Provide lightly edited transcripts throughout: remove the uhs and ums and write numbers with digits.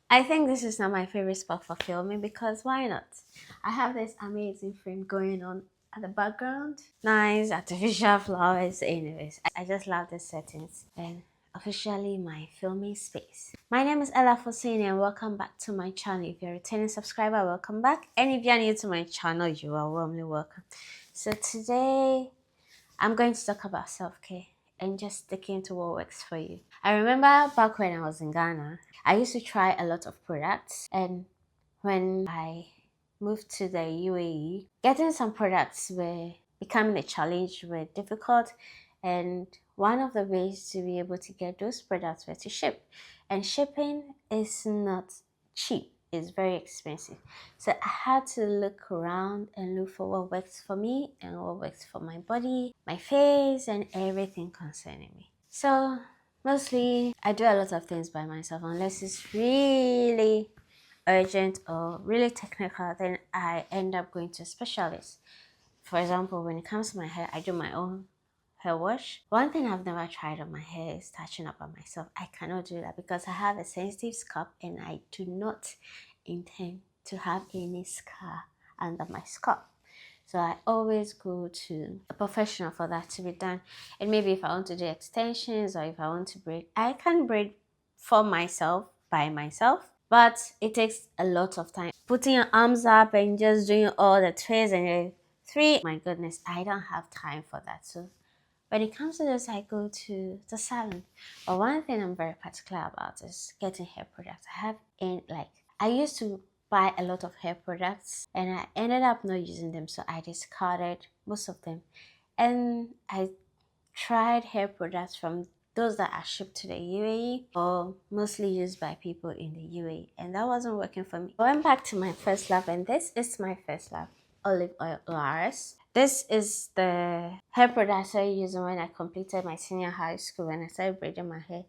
I think this is not my favorite spot for filming because why not? I have this amazing frame going on at the background. Nice artificial flowers. Anyways, I just love the settings and officially my filming space. My name is Ella Fosini and welcome back to my channel. If you're a returning subscriber, welcome back. And if you're new to my channel, you are warmly welcome. So today I'm going to talk about self-care and just sticking to what works for you. I remember back when I was in Ghana, I used to try a lot of products, and when I moved to the UAE, getting some products were becoming a challenge, were difficult, and one of the ways to be able to get those products were to ship. And shipping is not cheap, it's very expensive. So I had to look around and look for what works for me and what works for my body, my face, and everything concerning me. So mostly I do a lot of things by myself unless it's really urgent or really technical, then I end up going to a specialist. For example, when it comes to my hair, I do my own hair wash. One thing I've never tried on my hair is touching up on myself. I cannot do that because I have a sensitive scalp and I do not intend to have any scar under my scalp. So I always go to a professional for that to be done. And maybe if I want to do extensions or if I want to braid, I can braid for myself, by myself. But it takes a lot of time. Putting your arms up and just doing all the twists and three, my goodness, I don't have time for that. So when it comes to this, I go to the salon. But one thing I'm very particular about is getting hair products. I used to buy a lot of hair products and I ended up not using them, so I discarded most of them. And I tried hair products from those that are shipped to the UAE or mostly used by people in the UAE, and that wasn't working for me. I went back to my first love, and this is my first love, olive oil ORS. This is the hair product I started using when I completed my senior high school and I started braiding my hair.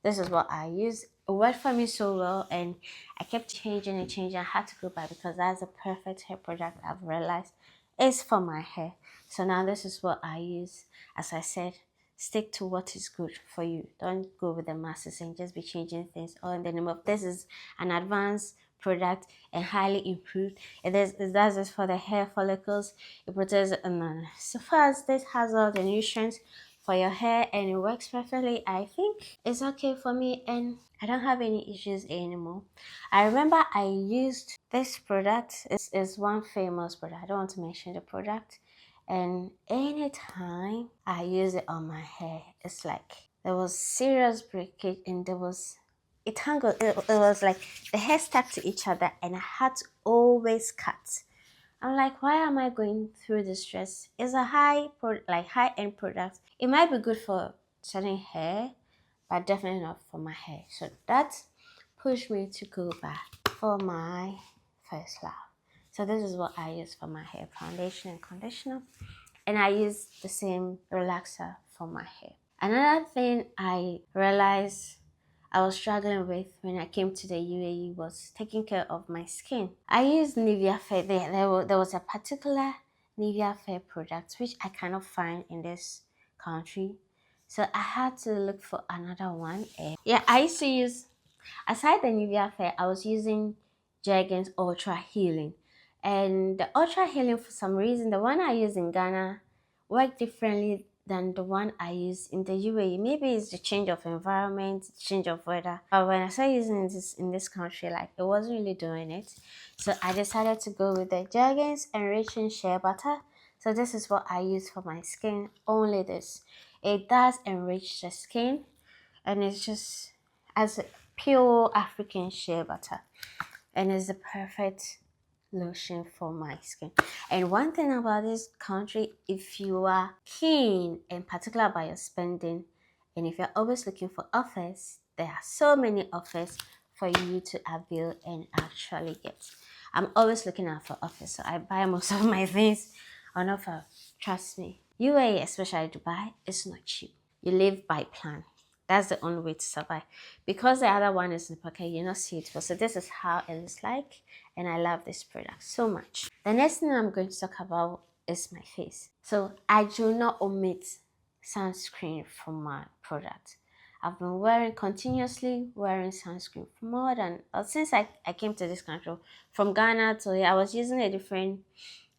This is what I use. It worked for me so well, and I kept changing and changing. I had to go back because that's the perfect hair product I've realized is for my hair. So now this is what I use. As I said, stick to what is good for you. Don't go with the masses and just be changing things all in the name of this is an advanced product and highly improved. It does this for the hair follicles. It protects so far as this has all the nutrients for your hair and it works perfectly, I think it's okay for me and I don't have any issues anymore. I remember I used this product. It's one famous product. I don't want to mention the product. And anytime I use it on my hair, it's like there was serious breakage and it tangled. It was like the hair stuck to each other and I had to always cut. I'm like, why am I going through this stress? It's a high-end product. It might be good for certain hair, but definitely not for my hair. So that pushed me to go back for my first love. So this is what I use for my hair, foundation and conditioner. And I use the same relaxer for my hair. Another thing I realized I was struggling with when I came to the UAE was taking care of my skin. I used Nivea Fair. There was a particular Nivea Fair product which I cannot find in this country. So I had to look for another one. And yeah, I used to use, aside the Nivea Fair, I was using Jergens Ultra Healing. And the Ultra Healing, for some reason, the one I use in Ghana worked differently than the one I use in the UAE. Maybe it's the change of environment, change of weather. But when I started using this in this country, like it wasn't really doing it. So I decided to go with the Jergens Enriching Shea Butter. So this is what I use for my skin, only this. It does enrich the skin and it's just as a pure African shea butter. And it's the perfect lotion for my skin. And one thing about this country, if you are keen and particular about your spending, and if you're always looking for offers, there are so many offers for you to avail and actually get. I'm always looking out for offers, so I buy most of my things on offer. Trust me. UAE, especially Dubai, is not cheap. You live by plan. That's the only way to survive. Because the other one is in the pocket, you not see it. So this is how it looks like. And I love this product so much. The next thing I'm going to talk about is my face. So I do not omit sunscreen from my product. I've been continuously wearing sunscreen for more than, since I came to this country from Ghana to here. I was using a different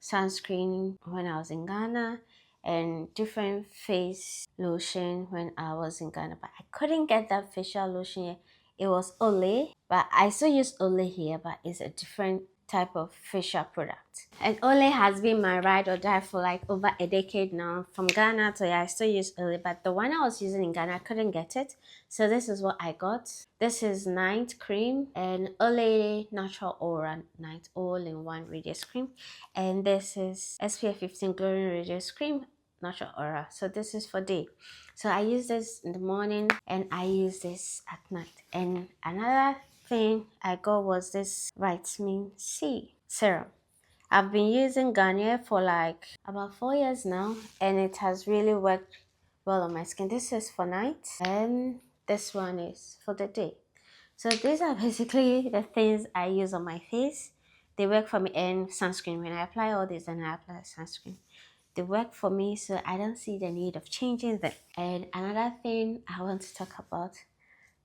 sunscreen when I was in Ghana and different face lotion when I was in Ghana, but I couldn't get that facial lotion here. It was Olay, but I still use Olay here, but it's a different type of facial product. And Olay has been my ride or die for like over a decade now. From Ghana to here, I still use Olay, but the one I was using in Ghana, I couldn't get it. So this is what I got. This is Night Cream and Olay Natural Aura Night All-in-One Radiance Cream. And this is SPF 15 Glowing Radiance Cream Natural Aura. So this is for day. So I use this in the morning and I use this at night. And another thing I got was this vitamin C serum. I've been using Garnier for like about 4 years now, and it has really worked well on my skin. This is for night and this one is for the day. So these are basically the things I use on my face. They work for me. And sunscreen, when I apply all this, then I apply sunscreen. They work for me, so I don't see the need of changing them. And another thing I want to talk about.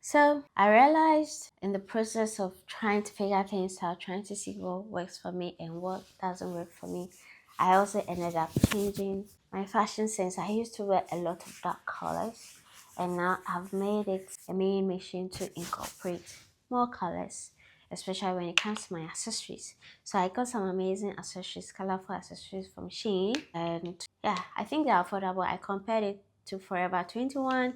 So I realized in the process of trying to figure things out, trying to see what works for me and what doesn't work for me, I also ended up changing my fashion sense. I used to wear a lot of dark colors, and now I've made it a main mission to incorporate more colors, especially when it comes to my accessories. So I got some amazing accessories, colorful accessories from Shein, and yeah, I think they're affordable. I compared it to Forever 21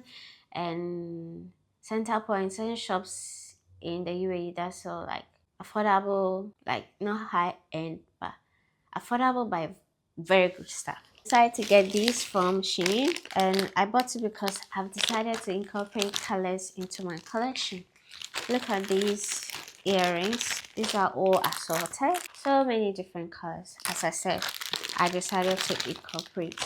and Center Point, certain shops in the UAE that sell like affordable, like not high end, but affordable by very good stuff. I decided to get these from Shein, and I bought it because I've decided to incorporate colors into my collection. Look at these earrings. These are all assorted. So many different colors. As I said, I decided to incorporate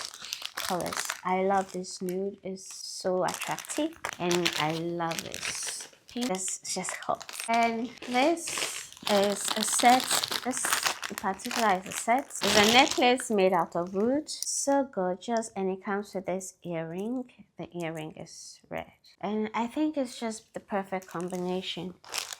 colors. I love this nude. It's so attractive. And I love this pink. This is just hot. And this is a set. This in particular is a set. It's a necklace made out of wood. So gorgeous. And it comes with this earring. The earring is red. And I think it's just the perfect combination.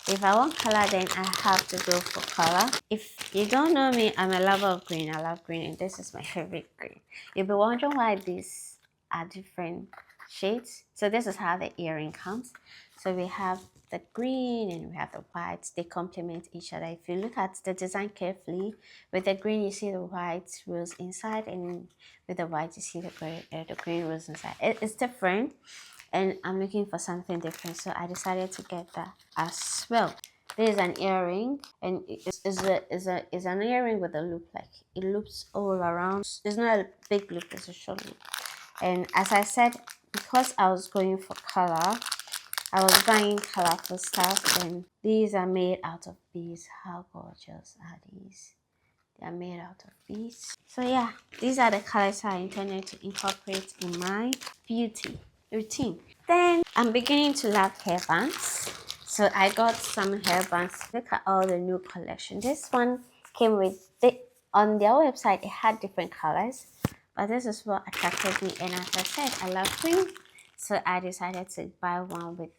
If I want color, then I have to go for color. If you don't know me, I'm a lover of green. I love green, and this is my favorite green. You'll be wondering why these are different shades. So this is how the earring comes. So we have the green and we have the white. They complement each other. If you look at the design carefully, with the green you see the white rose inside, and with the white you see the green rose inside. It's different, and I'm looking for something different, so I decided to get that as well. This is an earring, and it's an earring with a loop. Like it loops all around. It's not a big loop, it's a short loop. And as I said, because I was going for color, I was buying colorful stuff, and these are made out of beads. How gorgeous are these? They are made out of beads. So yeah, these are the colors I intended to incorporate in my beauty routine. Then I'm beginning to love hairbands. So I got some hairbands. Look at all the new collection. This one came with on their website. It had different colors, but this is what attracted me. And as I said, I love green, so I decided to buy one with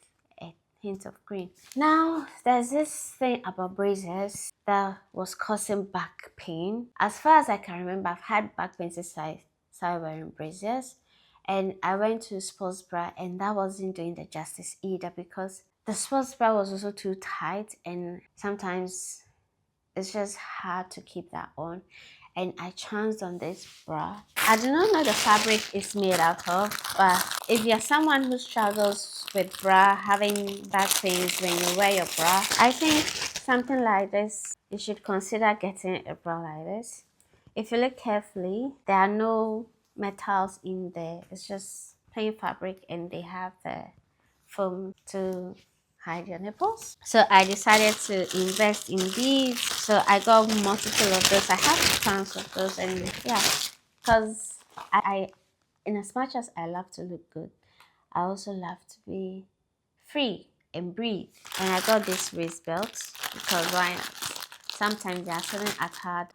a hint of green. Now there's this thing about braces that was causing back pain. As far as I can remember, I've had back pain since I started wearing braces. And I went to sports bra, and that wasn't doing the justice either, because the sports bra was also too tight, and sometimes it's just hard to keep that on. And I chanced on this bra. I do not know the fabric it's made out of, but if you're someone who struggles with bra, having back pains when you wear your bra, I think something like this, you should consider getting a bra like this. If you look carefully, there are no metals in there. It's just plain fabric, and they have the foam to hide your nipples. So I decided to invest in these. So I got multiple of those. I have tons of those, and yeah, because I in as much as I love to look good, I also love to be free and breathe. And I got this waist belt because why not? Sometimes there are certain attire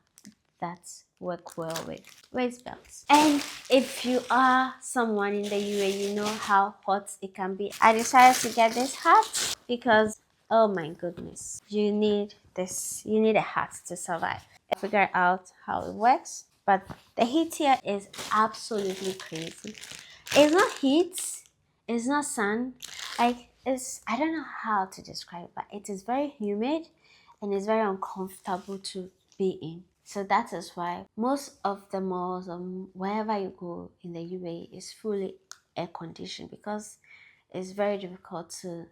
that work well with waist belts. And if you are someone in the UAE, you know how hot it can be. I decided to get this hat because, oh my goodness, you need this. You need a hat to survive. Figure out how it works. But the heat here is absolutely crazy. It's not heat, it's not sun. Like, it's, I don't know how to describe it, but it is very humid and it's very uncomfortable to be in. So that is why most of the malls or wherever you go in the UAE is fully air conditioned, because it's very difficult to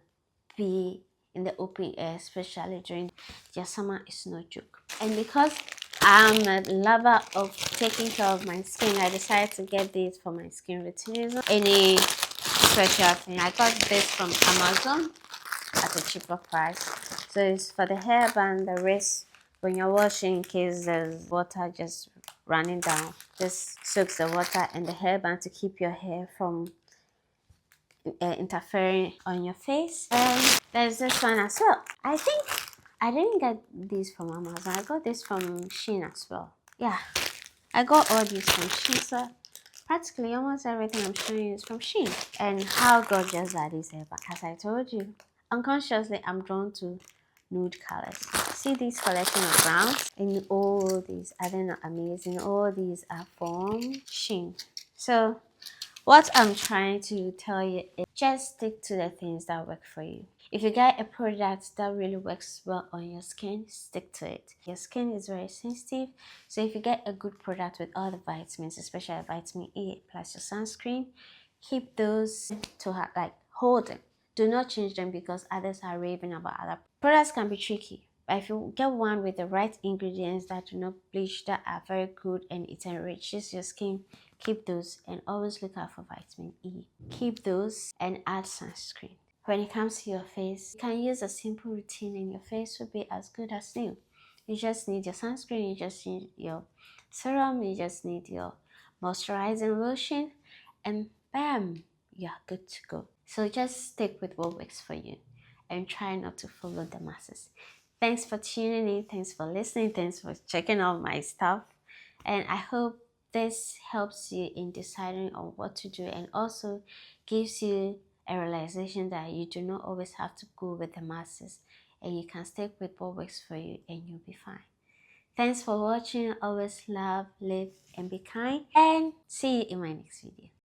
be in the open air, especially during your summer. Is no joke. And because I'm a lover of taking care of my skin, I decided to get this for my skin routine. Any special thing. I got this from Amazon at a cheaper price. So it's for the hairband, the wrist. When you're washing, in case there's water just running down, just soaks the water and the hairband to keep your hair from interfering on your face. And there's this one as well. I think I didn't get these from Amazon. I got this from Shein as well. Yeah, I got all these from Shein. So practically almost everything I'm showing you is from Shein. And how gorgeous are these hairbands? As I told you, unconsciously I'm drawn to nude colors. See this collection of browns, and all these, are they not amazing? All these are from Shein. So what I'm trying to tell you is just stick to the things that work for you. If you get a product that really works well on your skin, stick to it. Your skin is very sensitive, so if you get a good product with all the vitamins, especially vitamin E plus your sunscreen, keep those to have, like, hold them. Do not change them because others are raving about other products. Can be tricky, but if you get one with the right ingredients that do not bleach, that are very good and it enriches your skin, keep those. And always look out for vitamin E. Keep those and add sunscreen. When it comes to your face, you can use a simple routine and your face will be as good as new. You just need your sunscreen, you just need your serum, you just need your moisturizing lotion, and bam, you're good to go. So just stick with what works for you and try not to follow the masses. Thanks for tuning in, thanks for listening, thanks for checking out my stuff, and I hope this helps you in deciding on what to do, and also gives you a realization that you do not always have to go with the masses, and you can stick with what works for you and you'll be fine. Thanks for watching. Always love, live, and be kind, and see you in my next video.